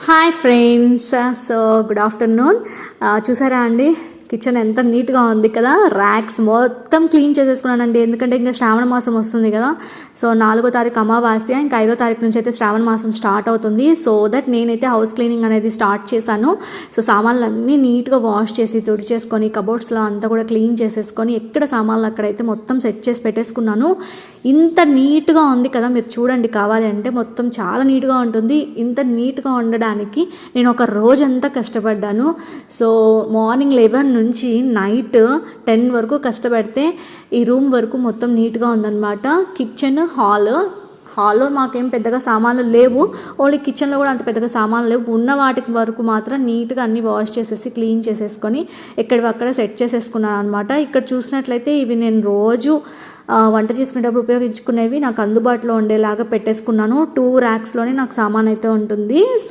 Hi friends. So good afternoon. చూసారా అండి, kitchen ఎంత నీట్గా ఉంది కదా. ర్యాక్స్ మొత్తం క్లీన్ చేసేసుకున్నానండి, ఎందుకంటే ఇంకా శ్రావణ మాసం వస్తుంది కదా. సో 4వ తారీఖు అమావాస్య, ఇంకా 5వ తారీఖు నుంచి అయితే శ్రావణ మాసం స్టార్ట్ అవుతుంది. సో దట్ నేనైతే హౌస్ క్లీనింగ్ అనేది స్టార్ట్ చేశాను. సో సామాన్లు అన్నీ నీట్గా వాష్ చేసి తుడిచేసుకొని కబోర్డ్స్లో అంతా కూడా క్లీన్ చేసేసుకొని ఎక్కడ సామాన్లు అక్కడైతే మొత్తం సెట్ చేసి పెట్టేసుకున్నాను. ఇంత నీట్గా ఉంది కదా, మీరు చూడండి కావాలి అంటే. మొత్తం చాలా నీట్గా ఉంటుంది. ఇంత నీట్గా ఉండడానికి నేను ఒక రోజంతా కష్టపడ్డాను. సో మార్నింగ్ 11 నుంచి నైట్ 10 వరకు కష్టపడితే ఈ రూమ్ వరకు మొత్తం నీట్గా ఉందన్నమాట. కిచెన్, హాల్లో మాకేం పెద్దగా సామాన్లు లేవు, ఓన్లీ కిచెన్లో కూడా అంత పెద్దగా సామాన్లు లేవు. ఉన్న వాటికి వరకు మాత్రం నీట్గా అన్నీ వాష్ చేసేసి క్లీన్ చేసేసుకొని ఎక్కడివి అక్కడ సెట్ చేసేసుకున్నాను అనమాట. ఇక్కడ చూసినట్లయితే ఇవి నేను రోజు వంట చేసుకునేటప్పుడు ఉపయోగించుకునేవి నాకు అందుబాటులో ఉండేలాగా పెట్టేసుకున్నాను. 2 ర్యాక్స్లోనే నాకు సామాన్ అయితే ఉంటుంది.